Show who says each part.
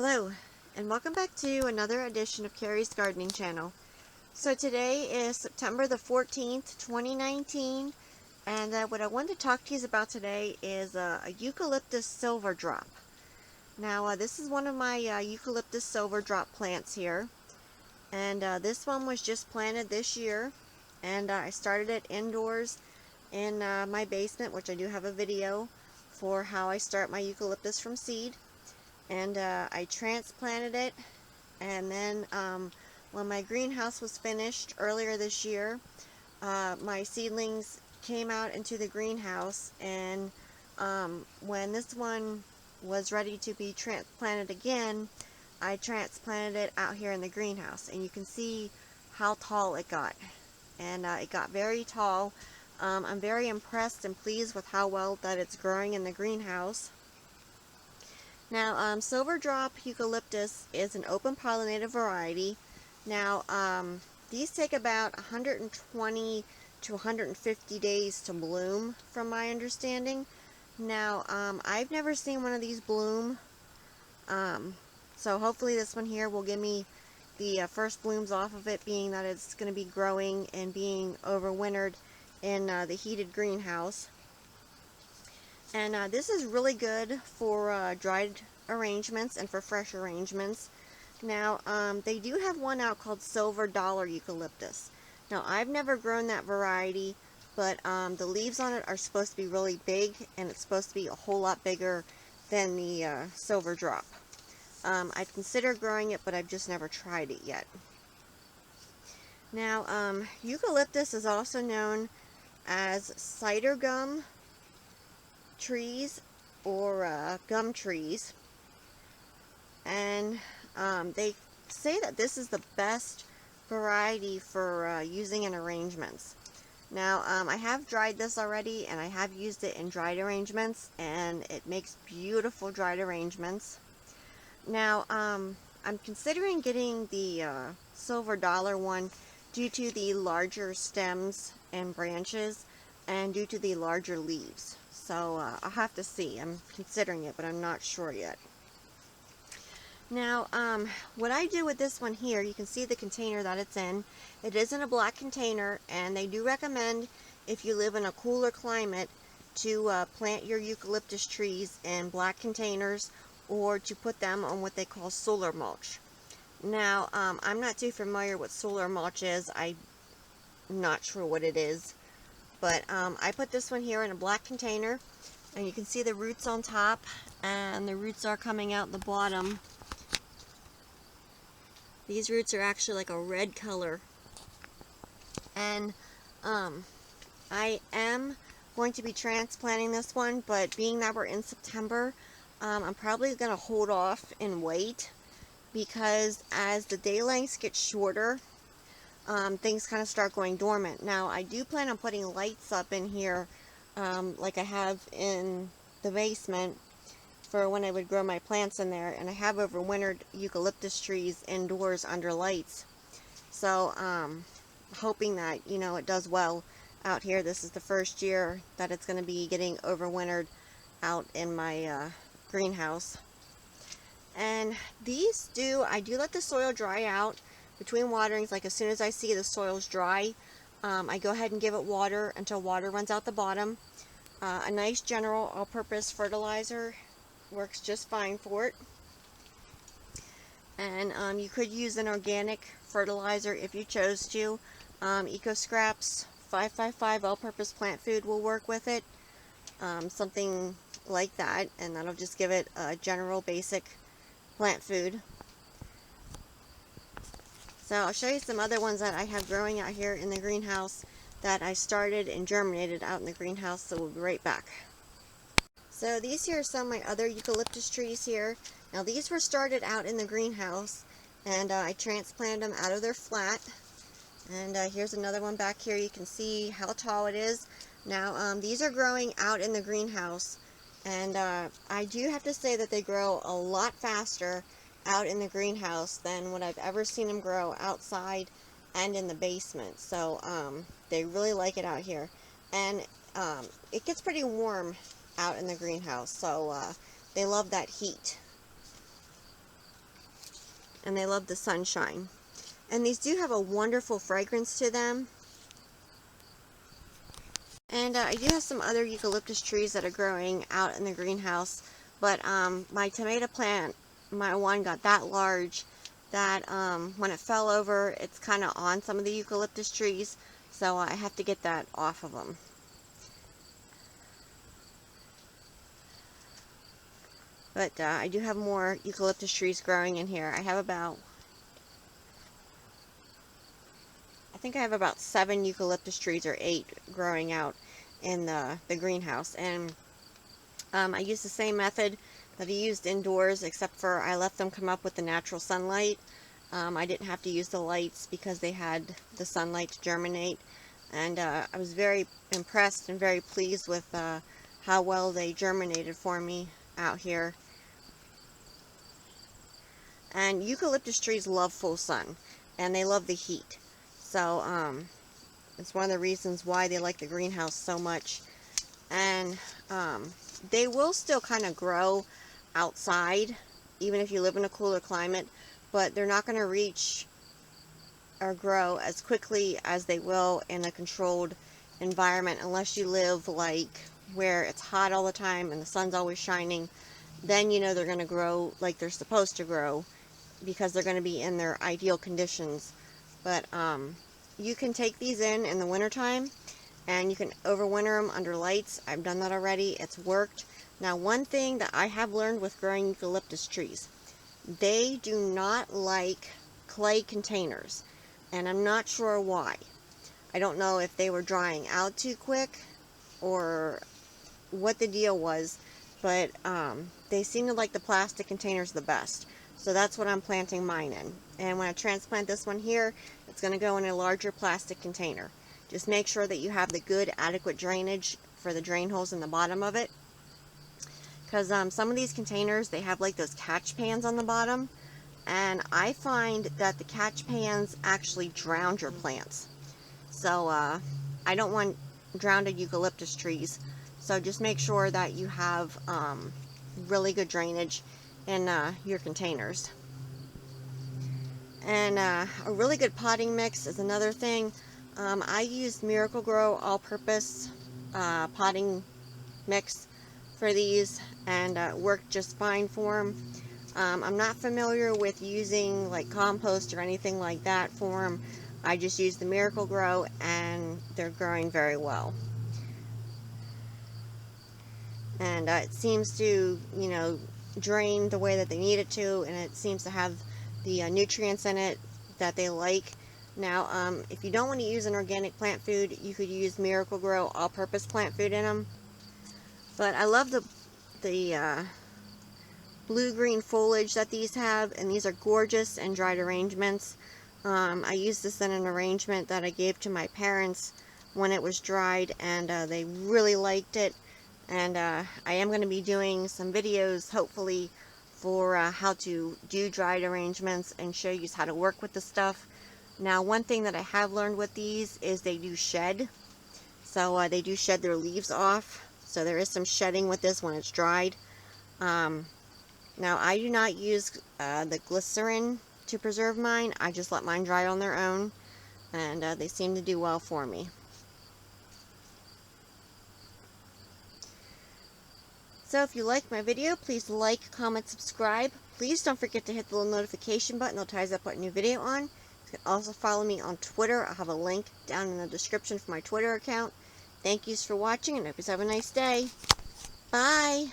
Speaker 1: Hello, and welcome back to another edition of Carrie's Gardening Channel. So today is September the 14th, 2019, and what I wanted to talk to you about today is a Eucalyptus silver drop. Now this is one of my Eucalyptus silver drop plants here, and this one was just planted this year, and I started it indoors in my basement, which I do have a video for how I start my eucalyptus from seed. And I transplanted it, and then when my greenhouse was finished earlier this year, my seedlings came out into the greenhouse, and when this one was ready to be transplanted again, I transplanted it out here in the greenhouse, and you can see how tall it got, and it got very tall. I'm very impressed and pleased with how well that it's growing in the greenhouse. Now, silver drop eucalyptus is an open pollinated variety. Now, these take about 120 to 150 days to bloom, from my understanding. Now, I've never seen one of these bloom, so hopefully this one here will give me the first blooms off of it, being that it's going to be growing and being overwintered in the heated greenhouse. And this is really good for dried arrangements and for fresh arrangements. Now, they do have one out called Silver Dollar Eucalyptus. Now, I've never grown that variety, but the leaves on it are supposed to be really big, and it's supposed to be a whole lot bigger than the Silver Drop. I'd consider growing it, but I've just never tried it yet. Now, eucalyptus is also known as cider gum trees or gum trees, and they say that this is the best variety for using in arrangements. Now, I have dried this already, and I have used it in dried arrangements, and it makes beautiful dried arrangements. Now, I'm considering getting the Silver Dollar one due to the larger stems and branches and due to the larger leaves. So I'll have to see. I'm considering it, but I'm not sure yet. Now, what I do with this one here, you can see the container that it's in. It is in a black container, and they do recommend, if you live in a cooler climate, to plant your eucalyptus trees in black containers, or to put them on what they call solar mulch. Now, I'm not too familiar what solar mulch is. I'm not sure what it is. But I put this one here in a black container, and you can see the roots on top, and the roots are coming out the bottom. These roots are actually like a red color. And I am going to be transplanting this one, but being that we're in September, I'm probably going to hold off and wait, because as the day lengths get shorter, things kind of start going dormant. Now, I do plan on putting lights up in here, like I have in the basement, for when I would grow my plants in there, and I have overwintered eucalyptus trees indoors under lights. So, hoping that, you know, it does well out here. This is the first year that it's going to be getting overwintered out in my greenhouse. And these I do let the soil dry out between waterings. Like as soon as I see the soil's dry, I go ahead and give it water until water runs out the bottom. A nice general all-purpose fertilizer works just fine for it. And you could use an organic fertilizer if you chose to. Eco Scraps 555 all-purpose plant food will work with it. Something like that, and that'll just give it a general basic plant food. So I'll show you some other ones that I have growing out here in the greenhouse that I started and germinated out in the greenhouse, so we'll be right back. So these here are some of my other eucalyptus trees here. Now these were started out in the greenhouse, and I transplanted them out of their flat. And here's another one back here. You can see how tall it is. Now these are growing out in the greenhouse, and I do have to say that they grow a lot faster out in the greenhouse than what I've ever seen them grow outside and in the basement. So they really like it out here, and it gets pretty warm out in the greenhouse, so they love that heat. and they love the sunshine. And these do have a wonderful fragrance to them. And I do have some other eucalyptus trees that are growing out in the greenhouse, but my tomato plant, my one got that large that when it fell over, it's kind of on some of the eucalyptus trees, so I have to get that off of them. But I do have more eucalyptus trees growing in here. I think I have about 7 eucalyptus trees, or 8, growing out in the greenhouse. And I used the same method that I used indoors, except for I left them come up with the natural sunlight. I didn't have to use the lights because they had the sunlight to germinate. And I was very impressed and very pleased with how well they germinated for me out here. And eucalyptus trees love full sun, and they love the heat. So it's one of the reasons why they like the greenhouse so much. And they will still kind of grow outside, even if you live in a cooler climate, but they're not going to reach or grow as quickly as they will in a controlled environment, unless you live like where it's hot all the time and the sun's always shining. Then you know they're going to grow like they're supposed to grow, because they're going to be in their ideal conditions. But you can take these in the wintertime, and you can overwinter them under lights. I've done that already. It's worked. Now, one thing that I have learned with growing eucalyptus trees, they do not like clay containers, and I'm not sure why. I don't know if they were drying out too quick or what the deal was, but they seem to like the plastic containers the best. So that's what I'm planting mine in. And when I transplant this one here, it's going to go in a larger plastic container. Just make sure that you have the good, adequate drainage for the drain holes in the bottom of it. Because some of these containers, they have like those catch pans on the bottom. And I find that the catch pans actually drown your plants. So I don't want drowned eucalyptus trees. So just make sure that you have really good drainage in your containers. And a really good potting mix is another thing. I used Miracle-Gro all-purpose potting mix for these, and worked just fine for them. I'm not familiar with using like compost or anything like that for them. I just use the Miracle-Gro, and they're growing very well. And it seems to, you know, drain the way that they need it to, and it seems to have the nutrients in it that they like. Now, if you don't want to use an organic plant food, you could use Miracle-Gro all-purpose plant food in them. But I love the blue-green foliage that these have, and these are gorgeous and dried arrangements. I used this in an arrangement that I gave to my parents when it was dried, and they really liked it. And I am going to be doing some videos, hopefully, for how to do dried arrangements and show you how to work with the stuff. Now, one thing that I have learned with these is they do shed. So they do shed their leaves off. So there is some shedding with this when it's dried. Now, I do not use the glycerin to preserve mine. I just let mine dry on their own. And they seem to do well for me. So if you liked my video, please like, comment, subscribe. Please don't forget to hit the little notification button. It'll tell you I put a new video on. You can also follow me on Twitter. I'll have a link down in the description for my Twitter account. Thank you for watching, and I hope you have a nice day. Bye!